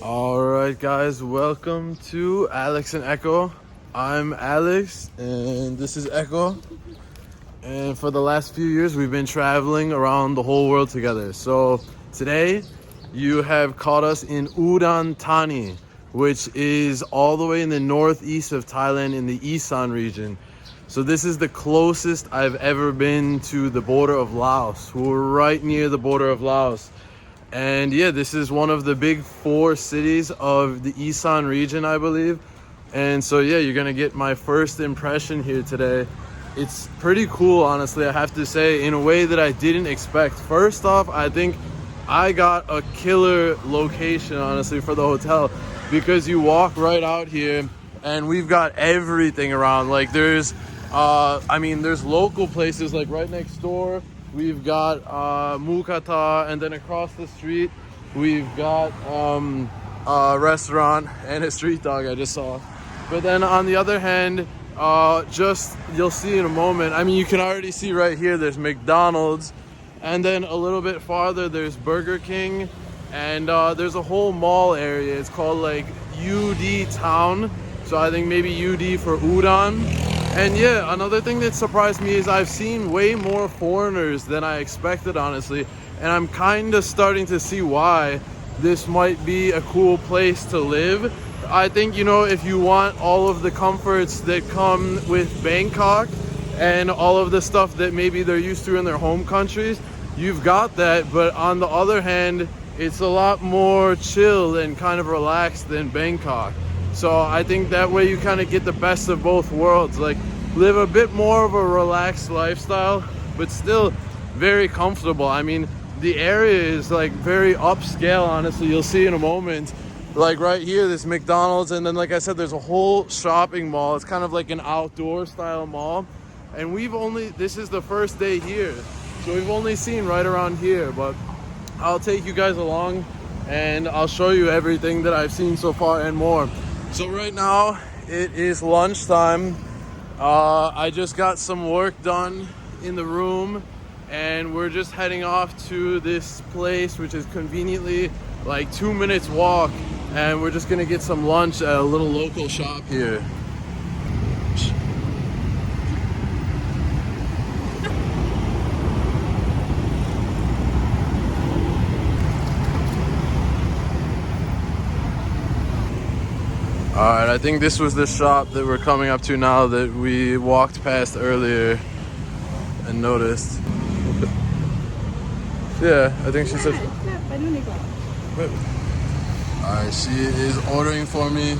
All right, guys, welcome to Alex and Echo. I'm Alex, and this is Echo. And for the last few years, we've been traveling around the whole world together. So today, you have caught us in Udon Thani, which is all the way in the northeast of Thailand in the Isan region. So this is the closest I've ever been to the border of Laos. We're right near the border of Laos. And yeah, this is one of the big four cities of the Isan region, I believe. And so yeah, you're gonna get my first impression here today. It's pretty cool, honestly, I have to say, in a way that I didn't expect. First off, I think I got a killer location, honestly, for the hotel, because you walk right out here and we've got everything around. Like there's there's local places like right next door. We've got Mukata, and then across the street we've got a restaurant and a street dog I just saw. But then on the other hand, you'll see in a moment, I mean, you can already see right here there's McDonald's, and then a little bit farther there's Burger King, and there's a whole mall area. It's called like UD Town, so I think maybe UD for Udon. And yeah, another thing that surprised me is I've seen way more foreigners than I expected, honestly, and I'm kind of starting to see why this might be a cool place to live. I think, you know, if you want all of the comforts that come with Bangkok and all of the stuff that maybe they're used to in their home countries, you've got that. But on the other hand, it's a lot more chill and kind of relaxed than Bangkok. So I think that way you kind of get the best of both worlds, like live a bit more of a relaxed lifestyle, but still very comfortable. I mean, the area is like very upscale, honestly. You'll see in a moment. Like right here, this McDonald's, and then like I said, there's a whole shopping mall. It's kind of like an outdoor style mall. And this is the first day here, so we've only seen right around here, but I'll take you guys along and I'll show you everything that I've seen so far and more. So right now, it is lunchtime. I just got some work done in the room, and we're just heading off to this place, which is conveniently like 2 minutes walk. And we're just gonna get some lunch at a little local shop here. Alright, I think this was the shop that we're coming up to now that we walked past earlier and noticed. Yeah, I think she said. Alright, she is ordering for me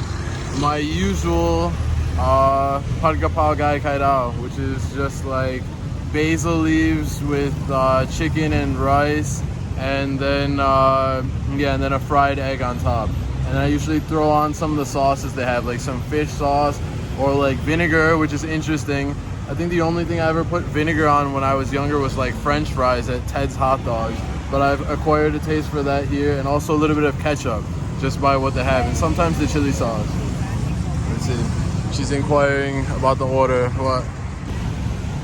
my usual pad kapao gai kai dao, which is just like basil leaves with chicken and rice, and then and then a fried egg on top. And I usually throw on some of the sauces they have, like some fish sauce or like vinegar, which is interesting. I think the only thing I ever put vinegar on when I was younger was like French fries at Ted's Hot Dogs, but I've acquired a taste for that here, and also a little bit of ketchup, just by what they have, and sometimes the chili sauce. Let's see. She's inquiring about the order. What?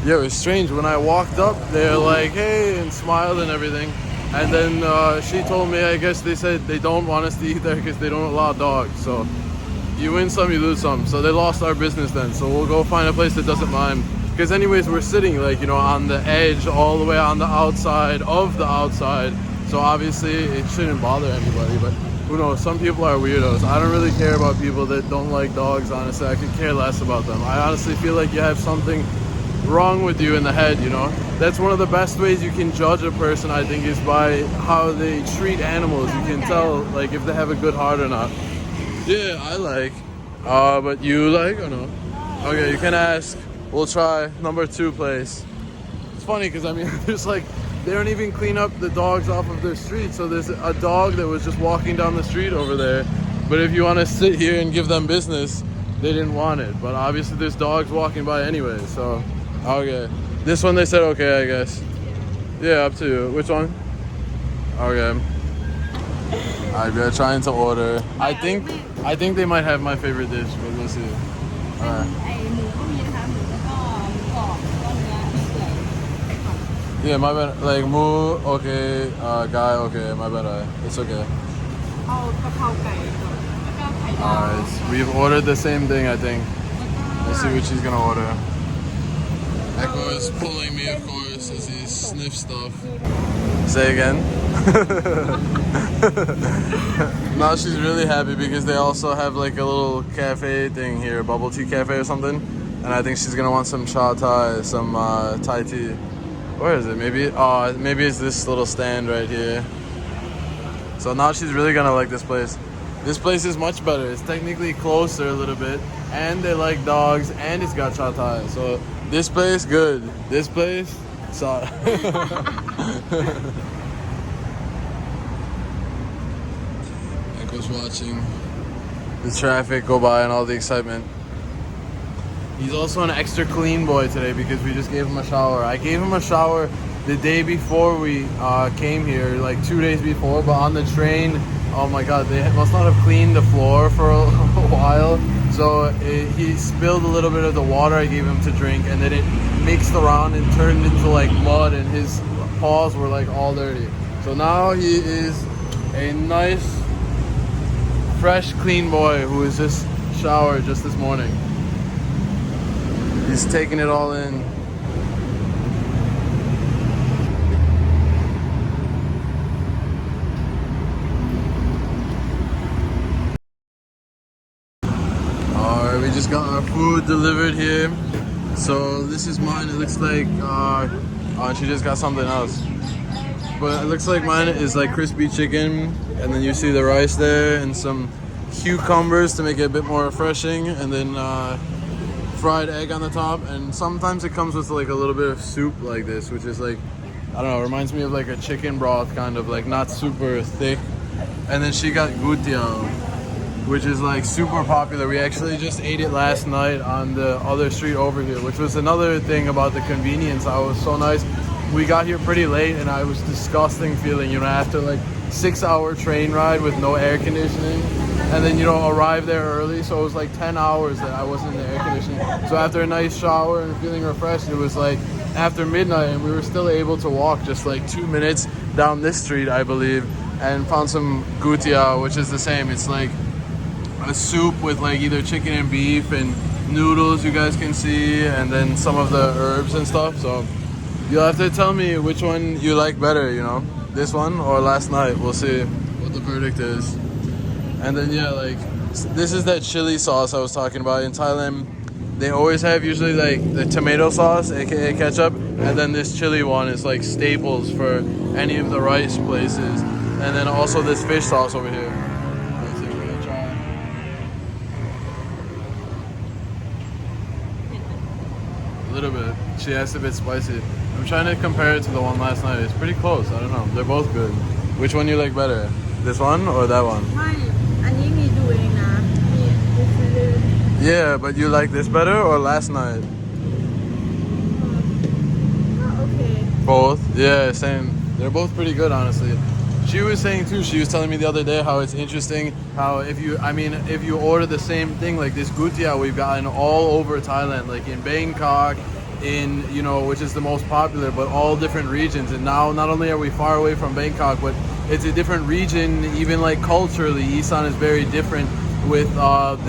Yeah, it was strange. When I walked up, they're like, hey, and smiled and everything. And then she told me, I guess they said they don't want us to eat there because they don't allow dogs. So you win some, you lose some. So they lost our business then. So we'll go find a place that doesn't mind. Because anyways, we're sitting like, you know, on the edge, all the way on the outside of the outside. So obviously it shouldn't bother anybody, but who knows, some people are weirdos. I don't really care about people that don't like dogs, honestly. I could care less about them. I honestly feel like you have something wrong with you in the head, you know. That's one of the best ways you can judge a person, I think, is by how they treat animals. You can tell like if they have a good heart or not. Yeah, I like. But you like or no? Okay, you can ask. We'll try number 2 place. It's funny because I mean there's like, they don't even clean up the dogs off of their street. So there's a dog that was just walking down the street over there. But if you want to sit here and give them business, they didn't want it. But obviously there's dogs walking by anyway, so okay. This one they said okay, I guess. Yeah, up to you. Which one? Okay. Alright, we're trying to order. I think they might have my favorite dish, but we'll see. Alright. Yeah, my bad. Like moo, okay, guy, okay, my bad. It's okay. เอากะเพราไก่ก่อนแล้วก็ไข่ดาว Alright, we've ordered the same thing, I think. Let's see what she's gonna order. Echo is pulling me, of course, as he sniffs stuff. Say again. Now she's really happy because they also have like a little cafe thing here, bubble tea cafe or something. And I think she's gonna want some cha thai, some Thai tea. Where is it? Maybe it's this little stand right here. So now she's really gonna like this place. This place is much better. It's technically closer a little bit, and they like dogs, and it's got cha thai. So this place, good. This place, sorry. Echo's watching the traffic go by and all the excitement. He's also an extra clean boy today because we just gave him a shower. I gave him a shower the day before we came here, like 2 days before, but on the train, oh my god, they must not have cleaned the floor for a while. So he spilled a little bit of the water I gave him to drink, and then it mixed around and turned into like mud, and his paws were like all dirty. So now he is a nice, fresh, clean boy who is just showered just this morning. He's taking it all in. Alright, we just got our food delivered here. So this is mine. It looks like and she just got something else. But it looks like mine is like crispy chicken, and then you see the rice there and some cucumbers to make it a bit more refreshing, and then fried egg on the top, and sometimes it comes with like a little bit of soup like this, which is like, I don't know, reminds me of like a chicken broth kind of, like not super thick. And then she got gutiao, which is like super popular. We actually just ate it last night on the other street over here, which was another thing about the convenience. I was so nice. We got here pretty late, and I was disgusting feeling, you know, after like 6-hour train ride with no air conditioning, and then, you know, arrive there early, so it was like 10 hours that I wasn't in the air conditioning. So after a nice shower and feeling refreshed, it was like after midnight, and we were still able to walk just like 2 minutes down this street, I believe, and found some gutiao, which is the same. It's like a soup with like either chicken and beef and noodles, you guys can see, and then some of the herbs and stuff. So you'll have to tell me which one you like better, you know, this one or last night. We'll see what the verdict is. And then yeah, like this is that chili sauce I was talking about. In Thailand, they always have usually like the tomato sauce, aka ketchup, and then this chili one is like staples for any of the rice places. And then also this fish sauce over here. Let's see, we're gonna try. A little bit. She asked if it's spicy. I'm trying to compare it to the one last night. It's pretty close. I don't know. They're both good. Which one you like better? This one or that one? ไม่อันนี้มีดูเองนะนี่ดูซื้อ Yeah, but you like this better or last night? ก็โอเค Both? Yeah, same. They're both pretty good, honestly. She was saying too, she was telling me the other day how it's interesting how if you order the same thing, like this gutiao we've gotten all over Thailand, like in Bangkok, in, you know, which is the most popular, but all different regions. And now not only are we far away from Bangkok, but it's a different region, even like culturally. Isan is very different with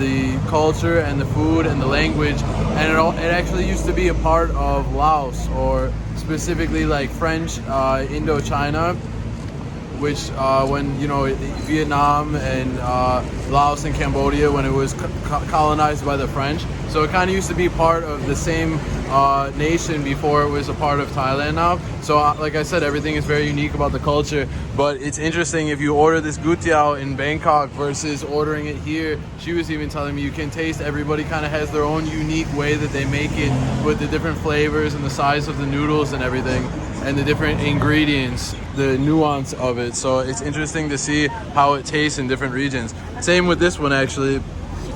the culture and the food and the language. And it actually used to be a part of Laos, or specifically like French Indochina, which when, you know, Vietnam and Laos and Cambodia, when it was colonized by the French. So it kind of used to be part of the same nation before it was a part of Thailand now. So like I said, everything is very unique about the culture. But it's interesting, if you order this gutiao in Bangkok versus ordering it here, she was even telling me you can taste everybody kind of has their own unique way that they make it, with the different flavors and the size of the noodles and everything, and the different ingredients, the nuance of it. So it's interesting to see how it tastes in different regions. Same with this one, actually.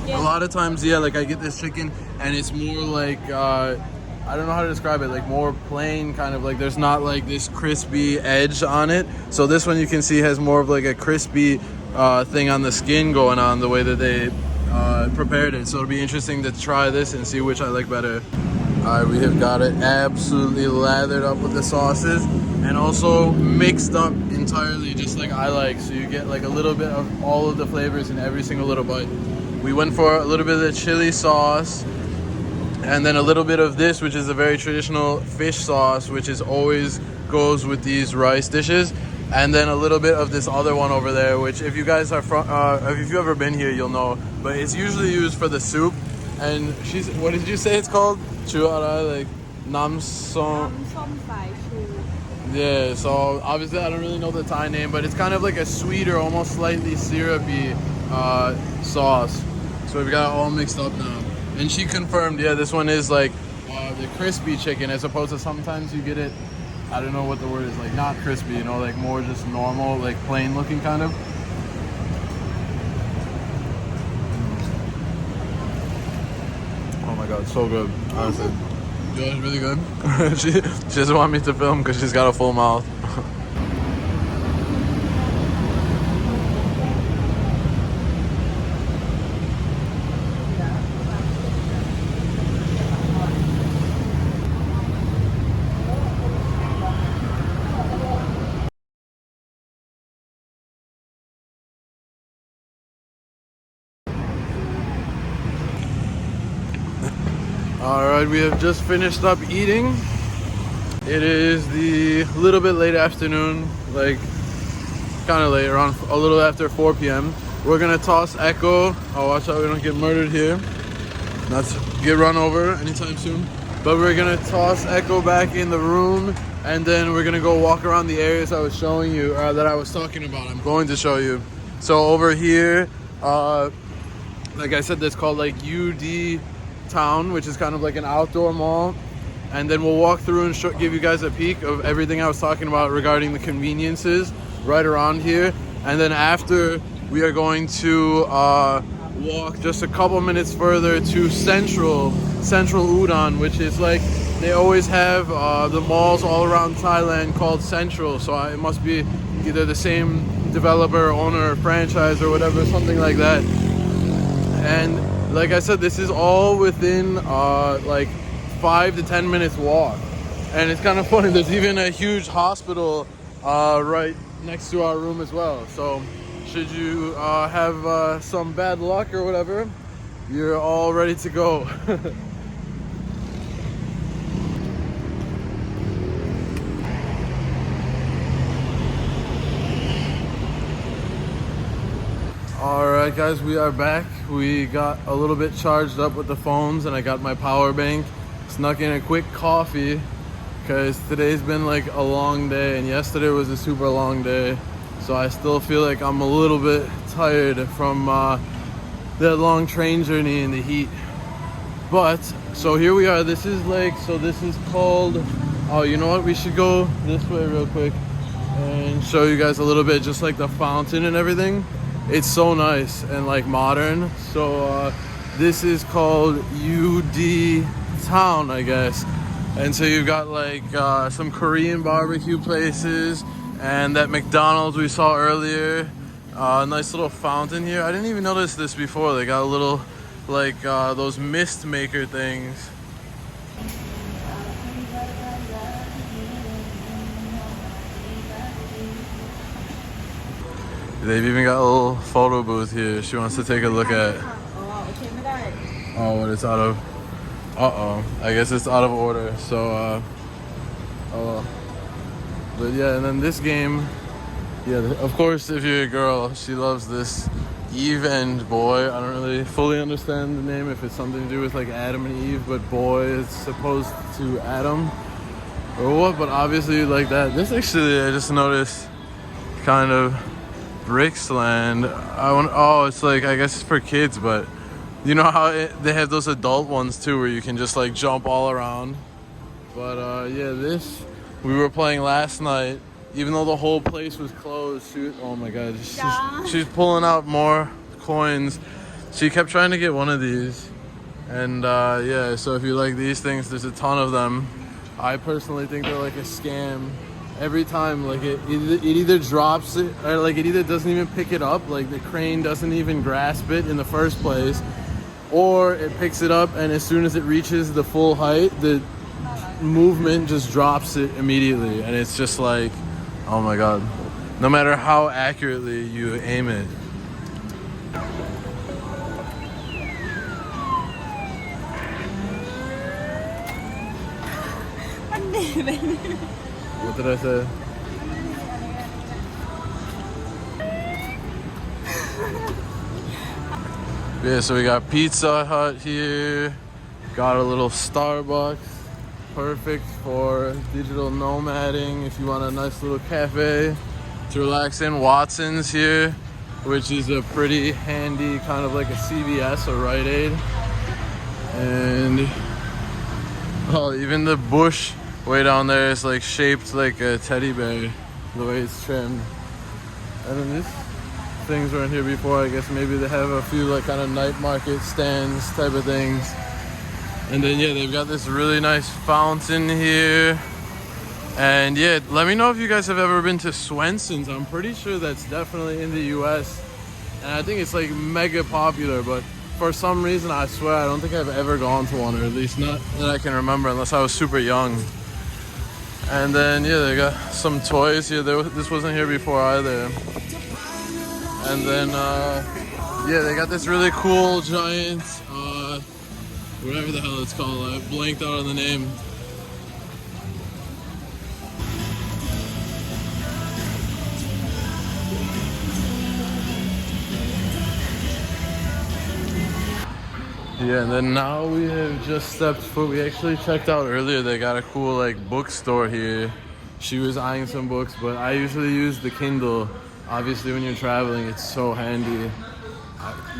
A lot of times, yeah, like I get this chicken and it's more like, I don't know how to describe it, like more plain, kind of like there's not like this crispy edge on it. So this one you can see has more of like a crispy thing on the skin going on, the way that they prepared it. So it'll be interesting to try this and see which I like better. Alright, we have got it absolutely lathered up with the sauces and also mixed up in entirely just like I like, so you get like a little bit of all of the flavors in every single little bite. We went for a little bit of the chili sauce, and then a little bit of this, which is a very traditional fish sauce, which is always goes with these rice dishes, and then a little bit of this other one over there, which if you guys are from, if you've ever been here, you'll know, but it's usually used for the soup. And she's, what did you say it's called? Chuara, like nam som. Yeah, so obviously I don't really know the Thai name, but it's kind of like a sweeter, almost slightly syrupy sauce. So we've got it all mixed up now. And she confirmed, yeah, this one is like the crispy chicken, as opposed to sometimes you get it, I don't know what the word is, like not crispy, you know, like more just normal, like plain looking kind of. Oh my god, so good, honestly. Yeah, it's really good. she doesn't want me to film because she's got a full mouth. Alright, we have just finished up eating. It is the little bit late afternoon, like kind of late, around a little after 4 p.m. We're gonna toss Echo. Oh, watch out we don't get murdered here. Not to get run over anytime soon. But we're gonna toss Echo back in the room, and then we're gonna go walk around the areas I was showing you, that I was talking about. I'm going to show you. So over here, like I said, that's called like UD Town, which is kind of like an outdoor mall. And then we'll walk through and give you guys a peek of everything I was talking about regarding the conveniences right around here. And then after, we are going to walk just a couple minutes further to Central Udon, which is like, they always have the malls all around Thailand called Central. So it must be either the same developer, owner, franchise, or whatever, something like that. And like I said, this is all within like 5 to 10 minutes walk. And it's kind of funny, there's even a huge hospital right next to our room as well. So should you have some bad luck or whatever, you're all ready to go. Alright guys, we are back. We got a little bit charged up with the phones, and I got my power bank. Snuck in a quick coffee because today's been like a long day, and yesterday was a super long day. So I still feel like I'm a little bit tired from that long train journey in the heat. But so here we are. This is like, so this is called, oh, you know what, we should go this way real quick and show you guys a little bit, just like the fountain and everything. It's so nice and like modern. So this is called UD Town, I guess. And so you've got like some Korean barbecue places, and that McDonald's we saw earlier. A nice little fountain here. I didn't even notice this before. They got a little like those mist maker things. They've even got a little photo booth here she wants to take a look at. Oh, what it's out of. Uh-oh, I guess it's out of order. So oh, but yeah, and then this game, yeah, of course, if you're a girl, she loves this Eve and Boy. I don't really fully understand the name, if it's something to do with like Adam and Eve, but Boy is supposed to Adam or what, but obviously like that. This actually, I just noticed, kind of Brixland. Oh, it's like, I guess it's for kids, but you know how they have those adult ones too, where you can just like jump all around. But yeah, this we were playing last night, even though the whole place was closed. Oh my god, she's pulling out more coins. She kept trying to get one of these, and yeah, so if you like these things, there's a ton of them. I personally think they're like a scam. Every time, like it either drops it, or like it either doesn't even pick it up, like the crane doesn't even grasp it in the first place, or it picks it up and as soon as it reaches the full height, the movement just drops it immediately, and it's just like, oh my god. no matter how accurately you aim it. What did I say? Yeah, so we got Pizza Hut here. Got a little Starbucks. Perfect for digital nomading if you want a nice little cafe to relax in. Watson's here, which is a pretty handy kind of like a CVS or Rite Aid. And oh, even the bush way down there is like shaped like a teddy bear, the way it's trimmed. And then these things weren't here before. I guess maybe they have a few like kind of night market stands type of things. And then yeah, they've got this really nice fountain here. And yeah, let me know if you guys have ever been to Swenson's. I'm pretty sure that's definitely in the US. And I think it's like mega popular, but for some reason, I swear, I don't think I've ever gone to one, or at least not that I can remember, unless I was super young. And then yeah, they got some toys here. This wasn't here before either. And then yeah, they got this really cool giant whatever the hell it's called. I blanked out on the name. Yeah, and then now we have just stepped foot. We actually checked out earlier. They got a cool like bookstore here. She was eyeing some books, but I usually use the Kindle. Obviously, when you're traveling, it's so handy.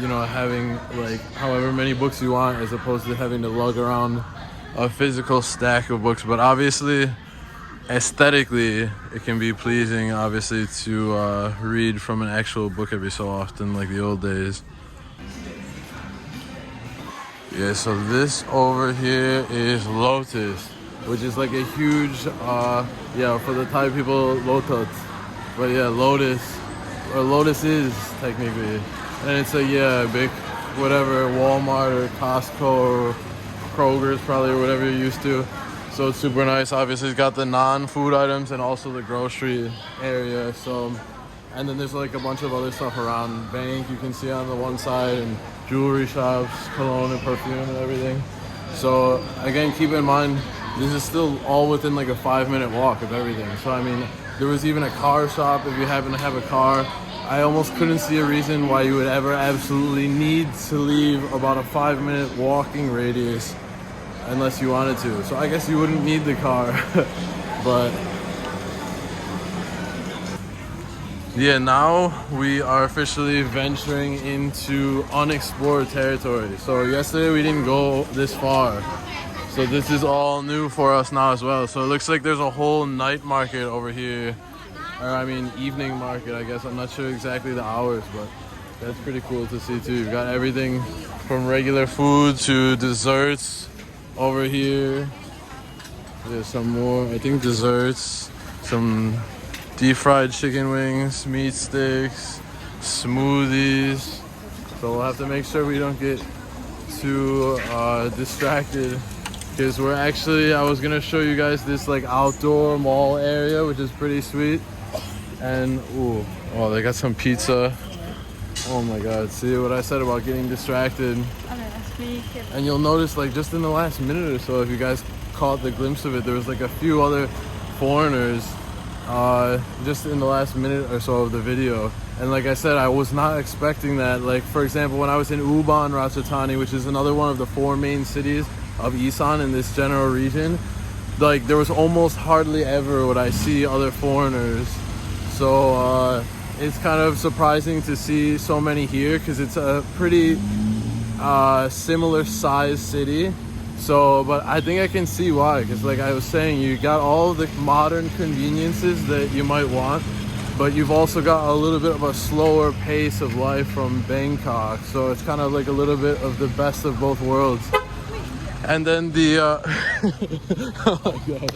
You know, having like however many books you want as opposed to having to lug around a physical stack of books. But obviously, aesthetically, it can be pleasing, obviously, to read from an actual book every so often, like the old days. Yeah, so this over here is Lotus, which is like a huge, yeah, for the Thai people, Lotus. But yeah, Lotus, or Lotus is technically. And it's a, yeah, big, whatever, Walmart or Costco or Kroger's probably, or whatever you're used to. So it's super nice. Obviously, it's got the non-food items and also the grocery area. So, and then there's like a bunch of other stuff around. Bank you can see on the one side, and jewelry shops, cologne and perfume and everything. So again, keep in mind, this is still all within like a 5-minute walk of everything. So I mean, there was even a car shop if you happen to have a car. I almost couldn't see a reason why you would ever absolutely need to leave about a 5-minute walking radius unless you wanted to. So I guess you wouldn't need the car, but yeah, now we are officially venturing into unexplored territory. So yesterday we didn't go this far. So this is all new for us now as well. So it looks like there's a whole night market over here. Or I mean evening market, I guess. I'm not sure exactly the hours, but that's pretty cool to see too. You've got everything from regular food to desserts over here. There's some more, I think, desserts. Some deep fried chicken wings, meat sticks, smoothies. So we'll have to make sure we don't get too distracted, because we're actually, I was gonna show you guys this like outdoor mall area, which is pretty sweet. And ooh, oh, they got some pizza. Oh my god, see what I said about getting distracted. And you'll notice, like, just in the last minute or so, if you guys caught the glimpse of it, there was like a few other foreigners just in the last minute or so of the video. And like I said, I was not expecting that. Like, for example, when I was in Udon Thani, which is another one of the 4 main cities of Isan in this general region, like there was almost hardly ever would I see other foreigners. So it's kind of surprising to see so many here, because it's a pretty similar size city. So, but I think I can see why, because like I was saying, you got all the modern conveniences that you might want, but you've also got a little bit of a slower pace of life from Bangkok. So it's kind of like a little bit of the best of both worlds. And then the oh my god,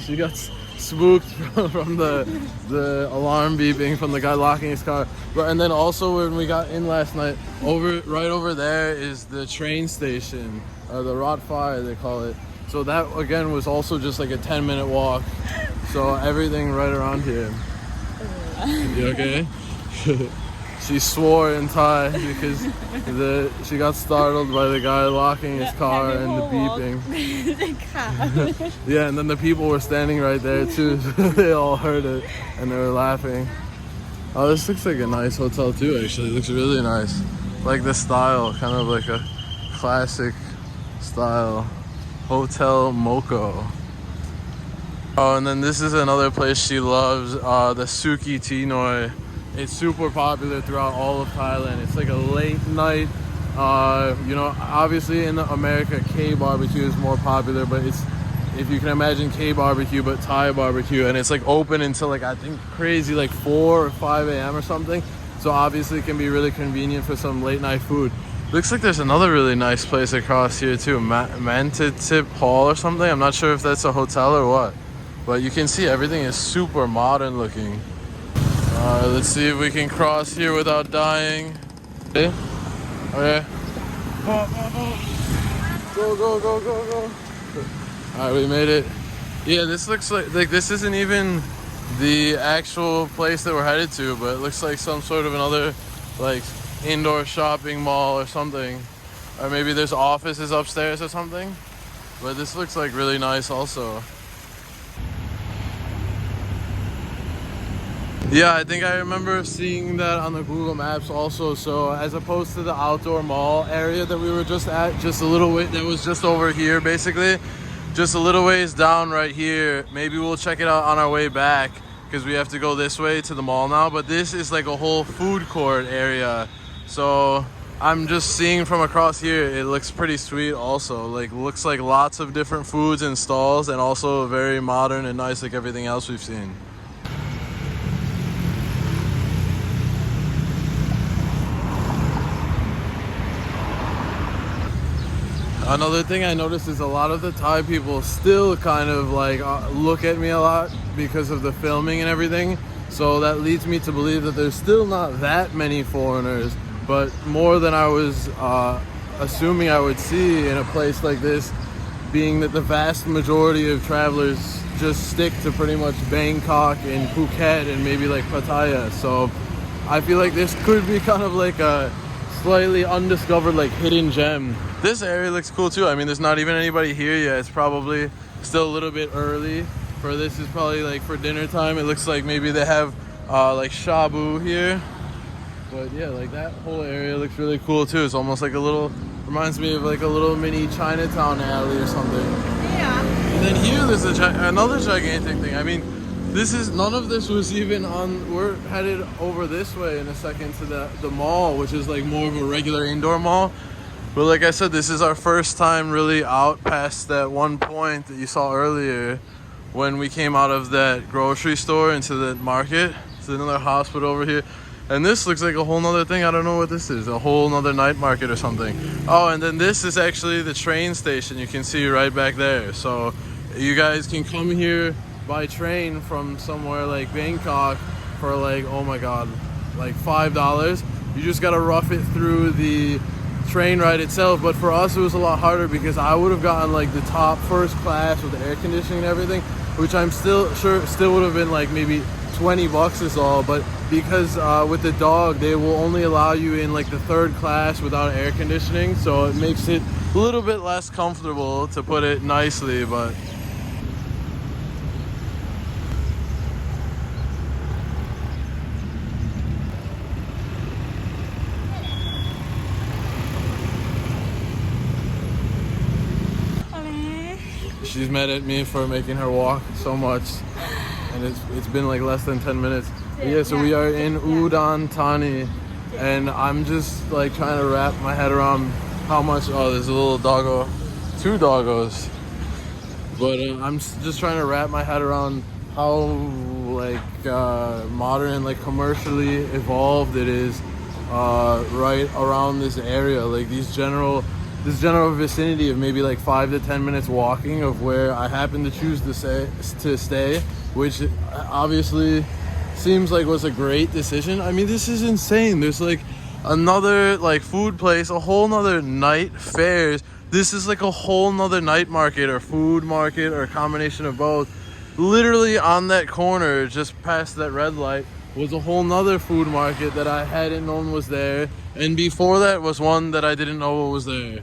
she got spooked from the alarm beeping from the guy locking his car. But and then also when we got in last night, right over there is the train station, or the Rotfire they call it. So that again was also just like a 10-minute walk. So everything right around here. You okay? She swore in Thai because she got startled by the guy locking his car and the beeping. Yeah, and then the people were standing right there too. So they all heard it and they were laughing. Oh, this looks like a nice hotel too, actually. It looks really nice. Like the style, kind of like a classic style. Hotel Moko. Oh, and then this is another place she loves, the Suki Tinoi. It's super popular throughout all of Thailand. It's like a late night, you know, obviously in America, K barbecue is more popular, but it's, if you can imagine K barbecue, but Thai barbecue, and it's like open until like, I think crazy, like 4 or 5 a.m. or something. So obviously it can be really convenient for some late night food. Looks like there's another really nice place across here too, Mantitip Hall or something. I'm not sure if that's a hotel or what, but you can see everything is super modern looking. Let's see if we can cross here without dying. Okay. Okay. Go, go, go, go, go. Alright, we made it. Yeah, this looks like this isn't even the actual place that we're headed to, but it looks like some sort of another like indoor shopping mall or something. Or maybe there's offices upstairs or something. But this looks like really nice also. Yeah, I think I remember seeing that on the Google Maps also. So as opposed to the outdoor mall area that we were just at, just a little way, that was just over here basically, just a little ways down right here. Maybe we'll check it out on our way back because we have to go this way to the mall now. But this is like a whole food court area. So I'm just seeing from across here, it looks pretty sweet also. Like looks like lots of different foods and stalls, and also very modern and nice like everything else we've seen. Another thing I noticed is a lot of the Thai people still kind of like look at me a lot because of the filming and everything. So that leads me to believe that there's still not that many foreigners, but more than I was assuming I would see in a place like this, being that the vast majority of travelers just stick to pretty much Bangkok and Phuket and maybe like Pattaya. So I feel like this could be kind of like a slightly undiscovered like hidden gem. This area looks cool too. I mean, there's not even anybody here yet. It's probably still a little bit early for this. Is probably like for dinner time. It looks like maybe they have like shabu here. But yeah, like that whole area looks really cool too. It's almost like a little, reminds me of like a little mini Chinatown alley or something. Yeah. And then here there's another gigantic thing. I mean, this is, none of this was even on, we're headed over this way in a second to the mall, which is like more of a regular indoor mall. But like I said, this is our first time really out past that one point that you saw earlier when we came out of that grocery store into the market. There's another hospital over here. And this looks like a whole nother thing. I don't know what this is, a whole nother night market or something. Oh, and then this is actually the train station. You can see right back there. So you guys can come here by train from somewhere like Bangkok for like, oh my God, like $5. You just gotta rough it through the train ride itself. But for us it was a lot harder because I would have gotten like the top first class with the air conditioning and everything, which I'm still sure still would have been like maybe $20 is all. But because with the dog they will only allow you in like the third class without air conditioning, so it makes it a little bit less comfortable, to put it nicely. But she's mad at me for making her walk so much, and it's been like less than 10 minutes. But yeah, so we are in Udon Thani, and I'm just like trying to wrap my head around how much. Oh, there's a little doggo, 2 doggos. But I'm just trying to wrap my head around how like modern and like commercially evolved it is right around this area. Like this general vicinity of maybe like 5 to 10 minutes walking of where I happen to choose to stay, which obviously seems like was a great decision. I mean, this is insane. There's like another like food place, a whole nother night fairs. This is like a whole nother night market or food market or a combination of both. Literally on that corner, just past that red light, was a whole nother food market that I hadn't known was there. And before that was one that I didn't know was there.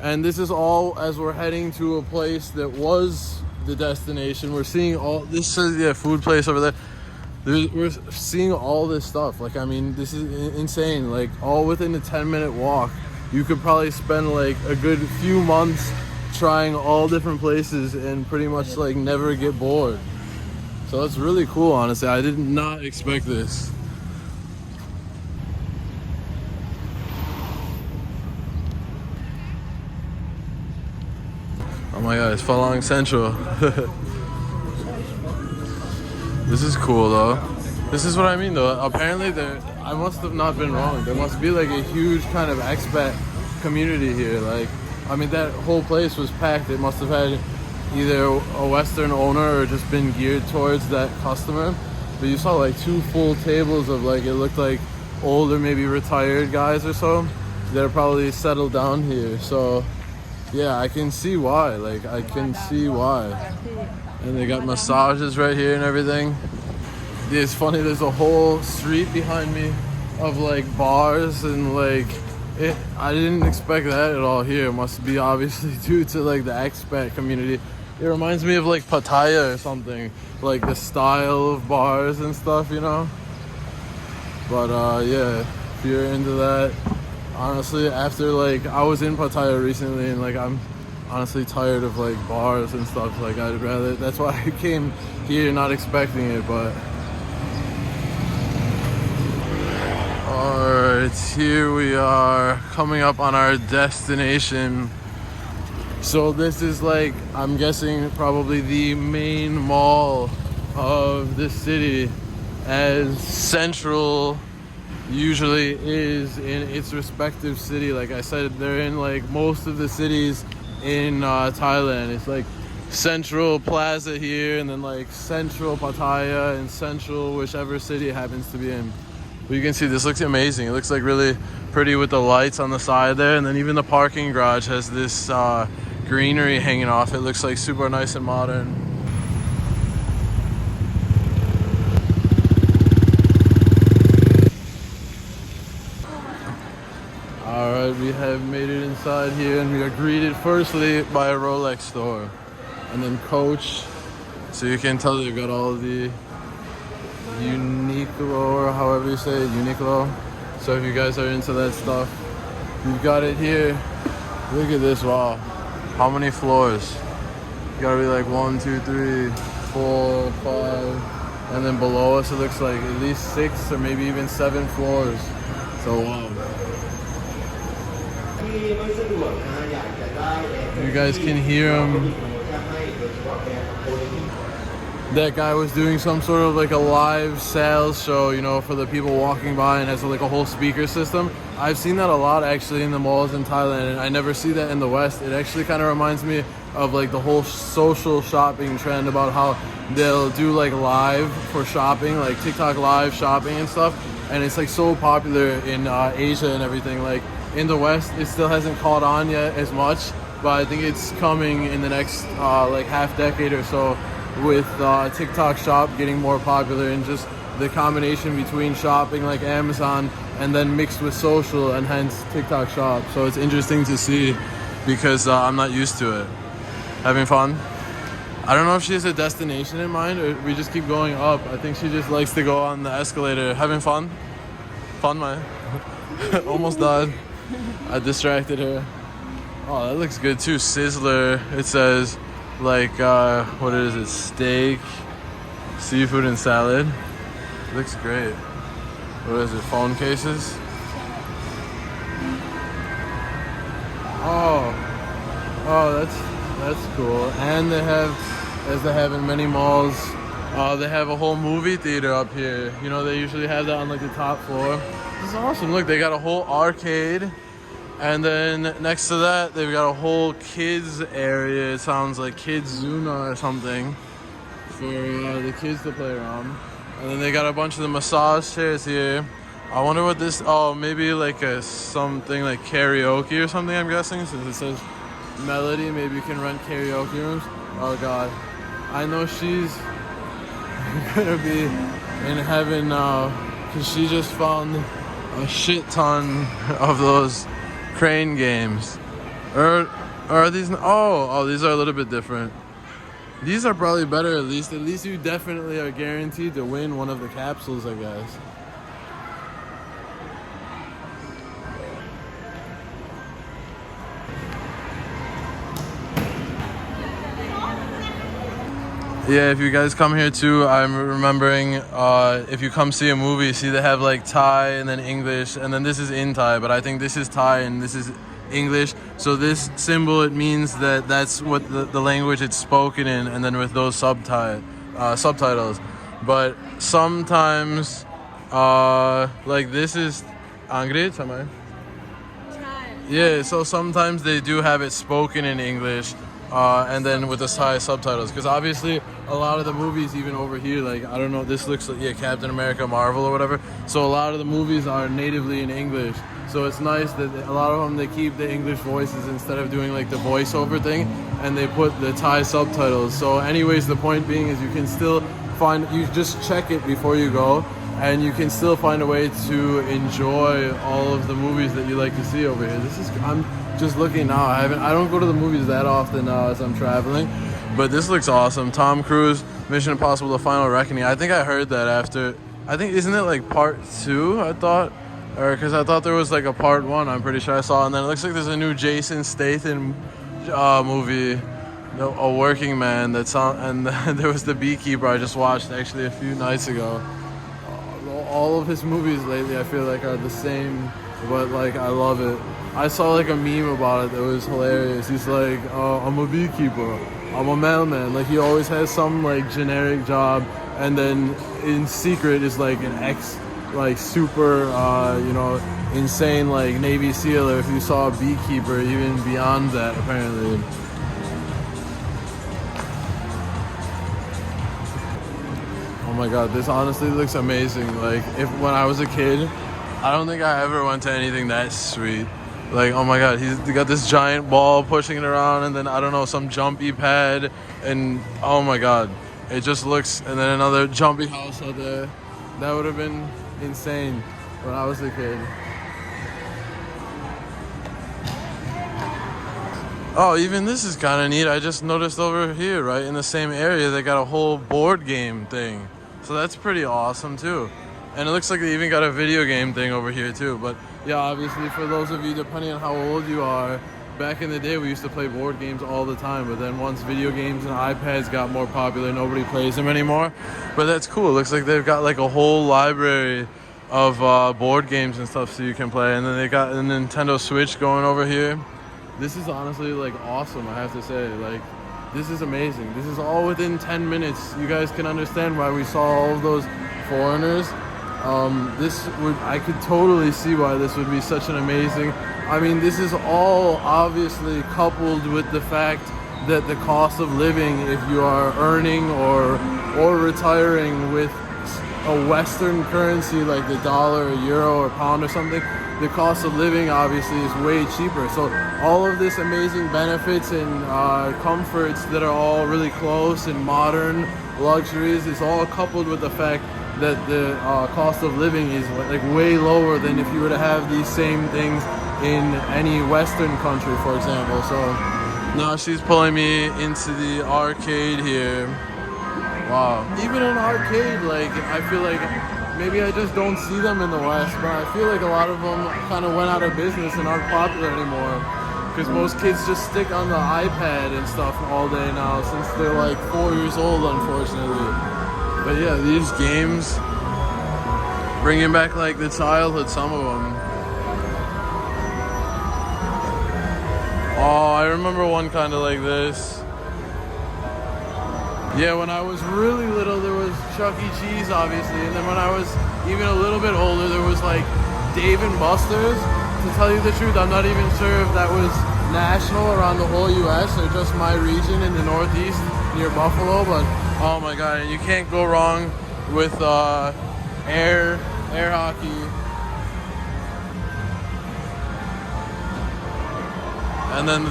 And this is all as we're heading to a place that was the destination. We're seeing all, this says, yeah, food place over there. We're seeing all this stuff. Like, I mean, this is insane. Like, all within a 10-minute walk. You could probably spend like a good few months trying all different places and pretty much like never get bored. So that's really cool, honestly. I did not expect this. Oh my god, it's Falang Central. This is cool though. This is what I mean though. Apparently I must have not been wrong. There must be like a huge kind of expat community here. Like, I mean, that whole place was packed. It must have had either a Western owner or just been geared towards that customer. But you saw like 2 full tables of like, it looked like older, maybe retired guys or so. They're probably settled down here. So yeah, I can see why. Like, I can see why. And they got massages right here and everything. It's funny, there's a whole street behind me of like bars and like, I didn't expect that at all here. It must be obviously due to like the expat community. It reminds me of like Pattaya or something, like the style of bars and stuff, you know. But yeah, if you're into that, honestly, after like, I was in Pattaya recently and like, I'm honestly tired of like bars and stuff. Like, I'd rather, that's why I came here not expecting it. But alright, here we are coming up on our destination. So this is like, I'm guessing probably the main mall of the city, as Central usually is in its respective city. Like I said, they're in like most of the cities in Thailand. It's like Central Plaza here, and then like Central Pattaya and Central whichever city it happens to be in. But you can see this looks amazing. It looks like really pretty with the lights on the side there, and then even the parking garage has this greenery hanging off. It looks like super nice and modern. Alright, we have made it inside here, and we are greeted firstly by a Rolex store, and then Coach. So you can tell they've got all the Uniqlo, or however you say it, Uniqlo. So if you guys are into that stuff, you've got it here. Look at this, wow. How many floors? You gotta be like 1, 2, 3, 4, 5, and then below us it looks like at least 6 or maybe even 7 floors. So wow. You guys can hear him. That guy was doing some sort of like a live sales show, you know, for the people walking by, and has like a whole speaker system. I've seen that a lot actually in the malls in Thailand, and I never see that in the West. It actually kind of reminds me of like the whole social shopping trend, about how they'll do like live for shopping, like TikTok live shopping and stuff. And it's like so popular in Asia and everything. Like in the West, it still hasn't caught on yet as much, but I think it's coming in the next like half decade or so, with TikTok shop getting more popular, and just the combination between shopping like Amazon and then mixed with social, and hence TikTok shop. So it's interesting to see, because I'm not used to it. Having fun? I don't know if she has a destination in mind, or we just keep going up. I think she just likes to go on the escalator. Having fun? Fun, man. Almost died. I distracted her. Oh, that looks good too. Sizzler, it says. Like, what is it? Steak, seafood, and salad. Looks great. What is it? Phone cases? Oh, that's cool. And they have, as they have in many malls, they have a whole movie theater up here. You know, they usually have that on like the top floor. This is awesome. Look, they got a whole arcade. And then next to that, they've got a whole kids area. It sounds like Kids Zuna or something for the kids to play around. And then they got a bunch of the massage chairs here. I wonder what this, oh, maybe like something like karaoke or something, I'm guessing, since it says Melody. Maybe you can rent karaoke rooms. Oh God, I know she's gonna be in heaven now because she just found a shit ton of those crane games. Or are these? Oh, these are a little bit different. These are probably better. At least you definitely are guaranteed to win one of the capsules, I guess. Yeah, if you guys come here too, I'm remembering if you come see a movie, see they have like Thai and then English, and then this is in Thai, but I think this is Thai and this is English. So this symbol, it means that that's what the language it's spoken in, and then with those subtitles. But sometimes, like this is Angre, Tamai? Yeah, so sometimes they do have it spoken in English. And then with the Thai subtitles, because obviously a lot of the movies, even over here, like I don't know, this looks like Captain America, Marvel or whatever. So a lot of the movies are natively in English. So it's nice that a lot of them they keep the English voices instead of doing like the voiceover thing, and they put the Thai subtitles. So anyways, the point being is you can still you just check it before you go, and you can still find a way to enjoy all of the movies that you like to see over here. I'm just looking now. I don't go to the movies that often now as I'm traveling, but this looks awesome. Tom Cruise, Mission Impossible: The Final Reckoning. I think I heard that after. I think isn't it like part 2? I thought, or because I thought there was like a part 1. I'm pretty sure I saw, and then it looks like there's a new Jason Statham movie, A Working Man. That's on, and there was The Beekeeper. I just watched actually a few nights ago. All of his movies lately, I feel like are the same, but like I love it. I saw like a meme about it that was hilarious. He's like, I'm a beekeeper, I'm a mailman. Like he always has some like generic job, and then in secret is like an like super, insane like Navy SEAL. Or if you saw a beekeeper, even beyond that apparently. Oh my god, this honestly looks amazing. Like when I was a kid, I don't think I ever went to anything that sweet. Like, oh my god, he's got this giant ball pushing it around, and then I don't know, some jumpy pad, and oh my god, it just looks, and then another jumpy house out there. That would have been insane when I was a kid. Oh, even this is kind of neat. I just noticed over here, right in the same area, they got a whole board game thing. So that's pretty awesome too. And it looks like they even got a video game thing over here too. But yeah, obviously for those of you, depending on how old you are, back in the day we used to play board games all the time. But then once video games and iPads got more popular, nobody plays them anymore. But that's cool. It looks like they've got like a whole library of board games and stuff so you can play. And then they got a Nintendo Switch going over here. This is honestly like awesome, I have to say. Like, this is amazing. This is all within 10 minutes. You guys can understand why we saw all of those foreigners. I could totally see why this would be such an amazing. I mean, this is all obviously coupled with the fact that the cost of living, if you are earning or retiring with a Western currency like the dollar, or euro, or pound or something, the cost of living obviously is way cheaper. So all of this amazing benefits and comforts that are all really close and modern luxuries is all coupled with the fact that the cost of living is like way lower than if you were to have these same things in any Western country, for example. So now she's pulling me into the arcade here. Wow. Even an arcade, like I feel like maybe I just don't see them in the West, but I feel like a lot of them kind of went out of business and aren't popular anymore. Because most kids just stick on the iPad and stuff all day now since they're like 4 years old, unfortunately. But yeah, these games, bringing back like the childhood, some of them. Oh, I remember one kind of like this. Yeah, when I was really little, there was Chuck E. Cheese, obviously. And then when I was even a little bit older, there was like Dave & Buster's. To tell you the truth, I'm not even sure if that was national around the whole U.S. or just my region in the Northeast near Buffalo. But oh my god, and you can't go wrong with air hockey. And then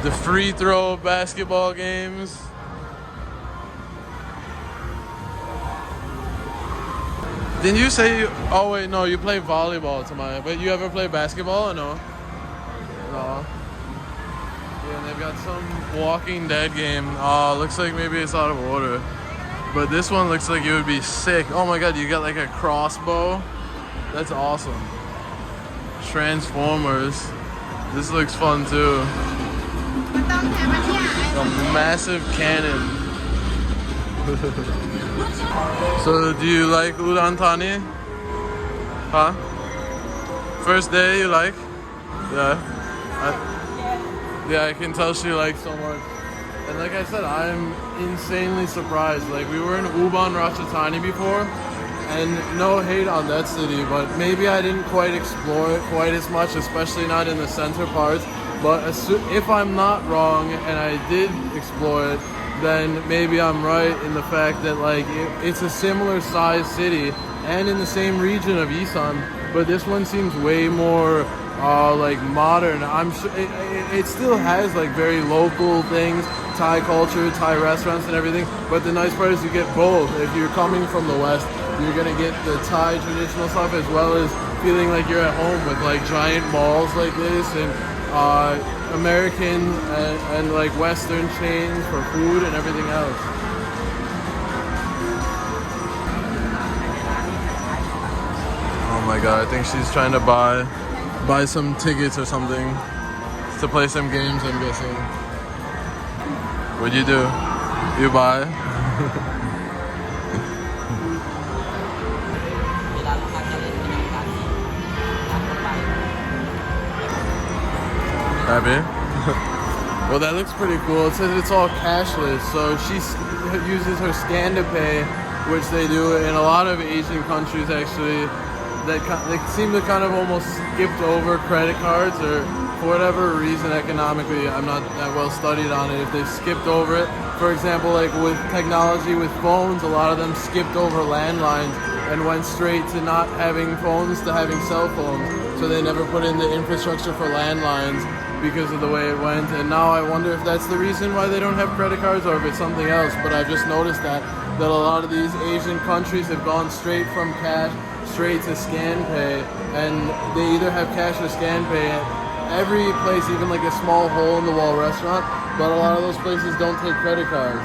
the free throw basketball games. Didn't you say you, oh wait, no, you play volleyball, Tamaya, but you ever play basketball or no? No. Yeah, and they've got some Walking Dead game. Oh, looks like maybe it's out of order. But this one looks like it would be sick. Oh my god, you got like a crossbow? That's awesome. Transformers. This looks fun too. A massive cannon. So do you like Udon Thani? Huh? First day you like? Yeah. I can tell she likes so much. And like I said, I'm insanely surprised. Like we were in Udon Thani before, and no hate on that city, but maybe I didn't quite explore it quite as much, especially not in the center parts. But if I'm not wrong and I did explore it, then maybe I'm right in the fact that like it's a similar size city and in the same region of Isan, but this one seems way more like modern. I'm sure it still has like very local things, Thai culture, Thai restaurants and everything, but the nice part is you get both. If you're coming from the West, you're gonna get the Thai traditional stuff as well as feeling like you're at home with like giant malls like this and American and like Western chains for food and everything else. Oh my god, I think she's trying to buy some tickets or something to play some games, I'm guessing. What'd you do? You buy? Happy? Well, that looks pretty cool. It says it's all cashless, so she uses her scan to pay, which they do in a lot of Asian countries actually. They seem to kind of almost skipped over credit cards, or for whatever reason economically, I'm not that well studied on it, if they skipped over it. For example, like with technology with phones, a lot of them skipped over landlines and went straight to not having phones to having cell phones. So they never put in the infrastructure for landlines because of the way it went. And now I wonder if that's the reason why they don't have credit cards or if it's something else. But I've just noticed that a lot of these Asian countries have gone straight from cash straight to scan pay, and they either have cash or scan pay at every place, even like a small hole in the wall restaurant, but a lot of those places don't take credit cards.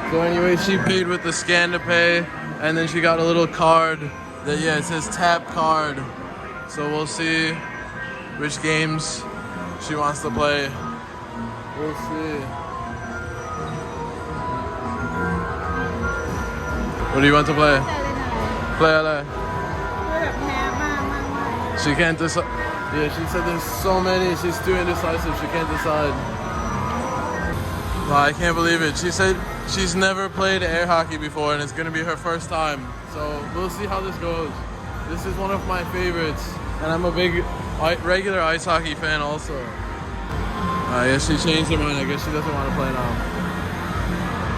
So anyway, she paid with the scan to pay, and then she got a little card that, yeah, it says tap card. So we'll see which games she wants to play. We'll see. What do you want to play? Play LA. She can't decide. Yeah, she said there's so many. She's too indecisive. She can't decide. Wow, I can't believe it. She said she's never played air hockey before, and it's gonna be her first time. So we'll see how this goes. This is one of my favorites, and I'm a big regular ice hockey fan also. I guess she changed her mind. I guess she doesn't want to play now.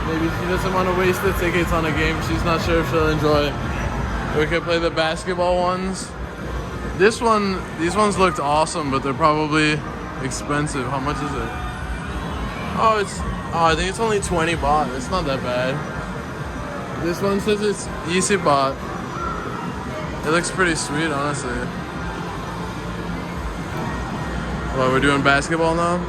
Maybe she doesn't want to waste the tickets on a game she's not sure if she'll enjoy. We could play the basketball ones. These ones looked awesome, but they're probably expensive. How much is it? Oh, I think it's only 20 baht. It's not that bad. This one says it's 20 baht. It looks pretty sweet, honestly. Well, we're doing basketball now?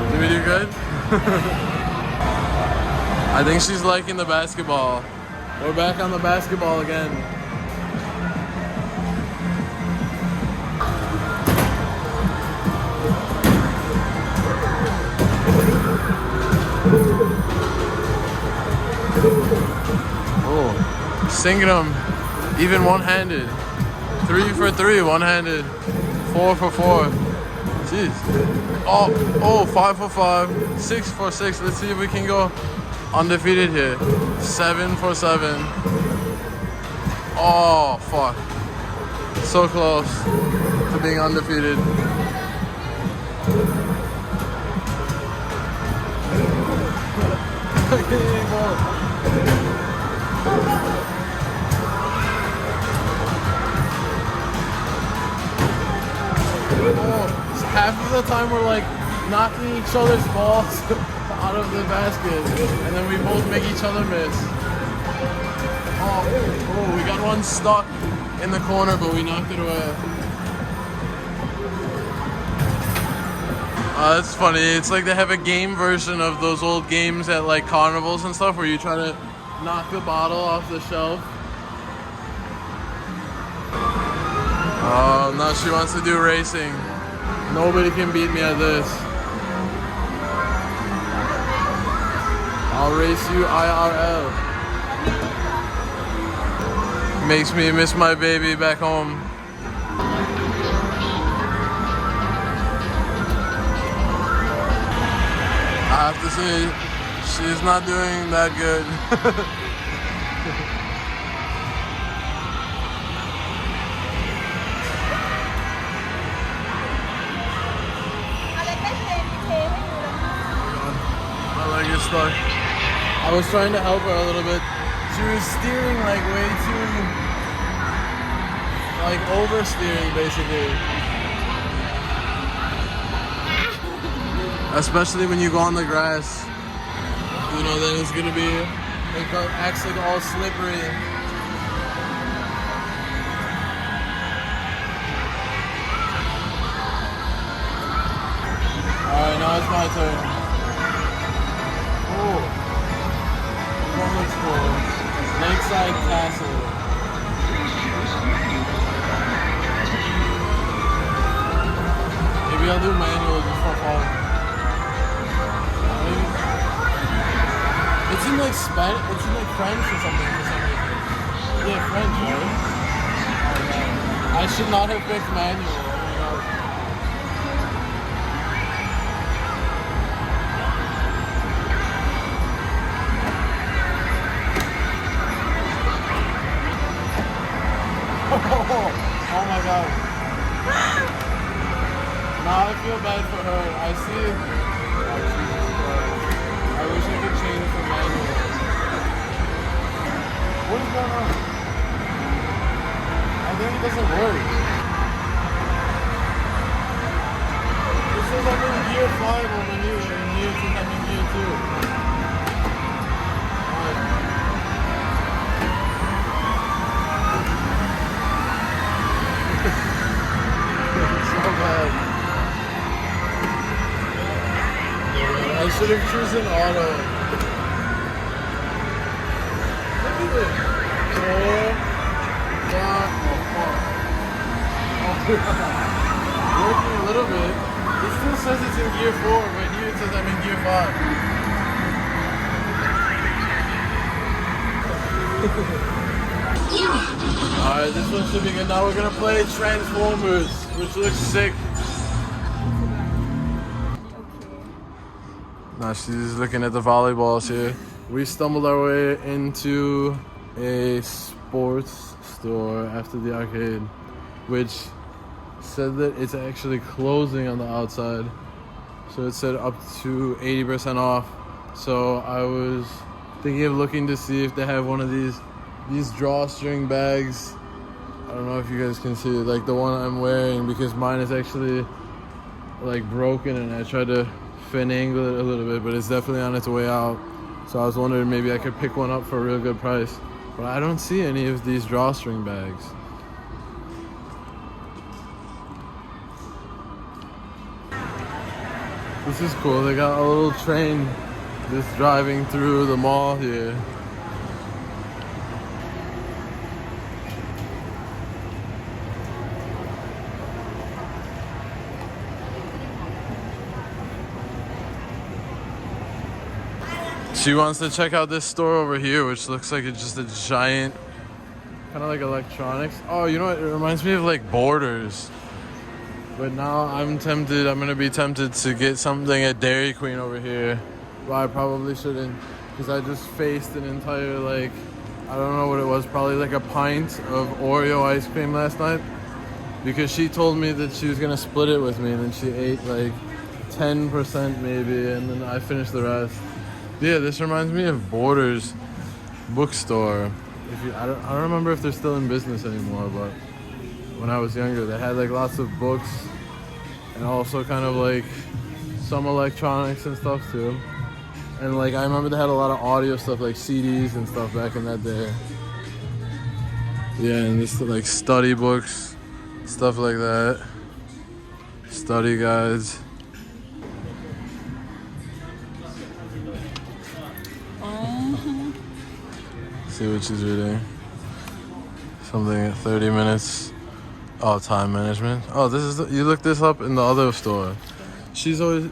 Did we do good? I think she's liking the basketball. We're back on the basketball again. Oh, singing them, even one-handed. 3 for 3, one-handed. 4 for 4. Jeez. Oh, 5 for 5. 6 for 6. Let's see if we can go undefeated here. 7 for 7. Oh, fuck. So close to being undefeated. Oh, half of the time we're like knocking each other's balls out of the basket, and then we both make each other miss. Oh, we got one stuck in the corner, but we knocked it away. That's funny. It's like they have a game version of those old games at like carnivals and stuff where you try to knock the bottle off the shelf. Oh, now she wants to do racing. Nobody can beat me at this. I'll race you IRL. Makes me miss my baby back home. I have to say, she's not doing that good. My leg is stuck. I was trying to help her a little bit. She was steering like way too, like oversteering basically. Especially when you go on the grass, you know, then it's gonna be, it acts like all slippery. Alright, now it's my turn. Oh, one looks cool. Lakeside Castle. Maybe I'll do manual just for fun. It's in like Spanish, it's in like French or something for some reason. Yeah, French, right? I should not have picked manual. Oh my god. Now I feel bad for her. I see. Oh, Jesus Christ. I wish I could change for manual. What is going on? I think it doesn't work. It says I'm in gear 5 over here, and here it says I'm in gear 2. So bad. I should have chosen auto. Look at this. Working a little bit. It still says it's in gear 4, but here it says I'm in gear 5. Alright, this one should be good. Now we're gonna play Transformers, which looks sick. Now she's looking at the volleyballs here. We stumbled our way into a sports store after the arcade, which said that it's actually closing on the outside. So it said up to 80% off. So I was thinking of looking to see if they have one of these drawstring bags. I don't know if you guys can see it, like the one I'm wearing, because mine is actually like broken and I tried to finagle it a little bit, but it's definitely on its way out. So I was wondering maybe I could pick one up for a real good price. But I don't see any of these drawstring bags. This is cool. They got a little train just driving through the mall here. She wants to check out this store over here, which looks like it's just a giant, kind of like electronics. Oh, you know what? It reminds me of like Borders. But now I'm gonna be tempted to get something at Dairy Queen over here. But I probably shouldn't, because I just faced an entire, like, I don't know what it was, probably like a pint of Oreo ice cream last night. Because she told me that she was gonna split it with me, and then she ate like 10% maybe, and then I finished the rest. Yeah, this reminds me of Borders. bookstore. I don't remember if they're still in business anymore, but when I was younger, they had like lots of books and also kind of like some electronics and stuff too. And like I remember they had a lot of audio stuff like CDs and stuff back in that day. Yeah, and this like study books, stuff like that. Study guides. See what she's reading. Something at 30 minutes. Oh, time management. Oh, this is you looked this up in the other store. She's always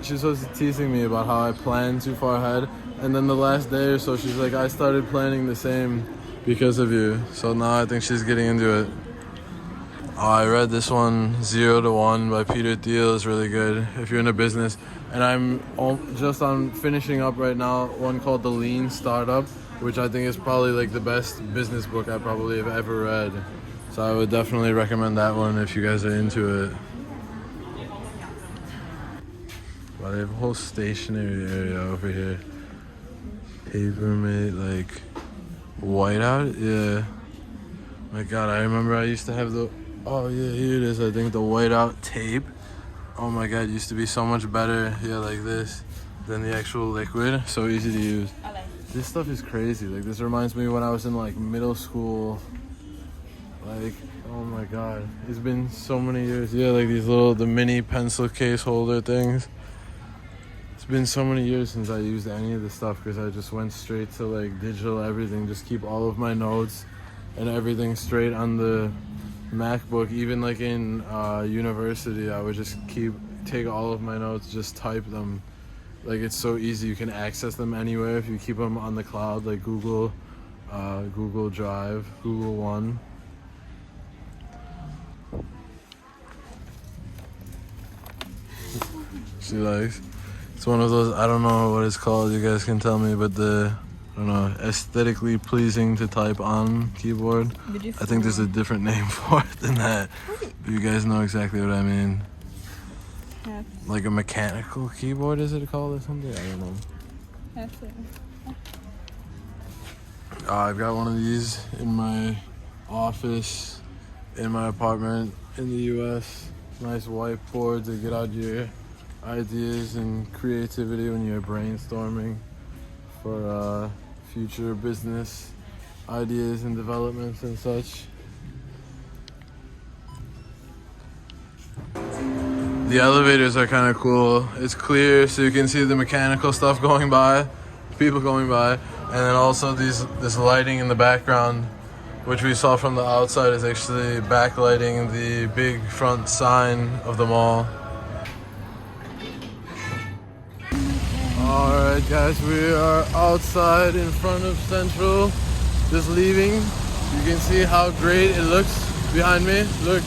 teasing me about how I plan too far ahead, and then the last day or so she's like, I started planning the same because of you. So now I think she's getting into it. Oh, I read this one, 0 to 1 by Peter Thiel. Is really good if you're in a business. And I'm just on finishing up right now one called The Lean Startup, which I think is probably like the best business book I probably have ever read. So I would definitely recommend that one if you guys are into it. Wow, they have a whole stationery area over here. Papermate, like whiteout, yeah. My God, I remember I used to have the, oh yeah, here it is, I think the whiteout tape. Oh my God, it used to be so much better, yeah, like this, than the actual liquid. So easy to use. This stuff is crazy. Like this reminds me when I was in like middle school. Like, oh my God, it's been so many years. Yeah, like these the mini pencil case holder things. It's been so many years since I used any of this stuff because I just went straight to like digital everything. Just keep all of my notes and everything straight on the MacBook. Even like in university, I would just take all of my notes, just type them. Like it's so easy. You can access them anywhere if you keep them on the cloud, like Google Drive, Google One. She likes. It's one of those, I don't know what it's called, you guys can tell me, but aesthetically pleasing to type on keyboard. I think there's a different name for it than that. But you guys know exactly what I mean. Like a mechanical keyboard, is it called or something? I don't know. I've got one of these in my office, in my apartment in the US. Nice whiteboard to get out your ideas and creativity when you're brainstorming for future business ideas and developments and such. The elevators are kind of cool. It's clear so you can see the mechanical stuff going by, people going by, and then also this lighting in the background, which we saw from the outside, is actually backlighting the big front sign of the mall. Alright guys, we are outside in front of Central, just leaving. You can see how great it looks behind me, look.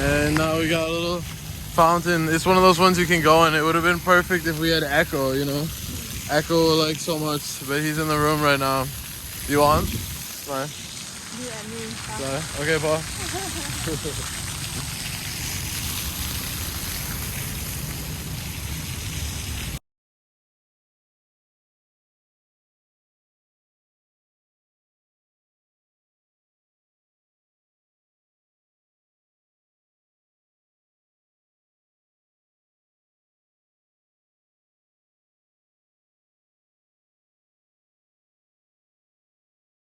And now we got a little fountain. It's one of those ones you can go in. It would have been perfect if we had Echo, you know. Echo like so much, but he's in the room right now. You want? Fine. Yeah, me. Okay, Paul.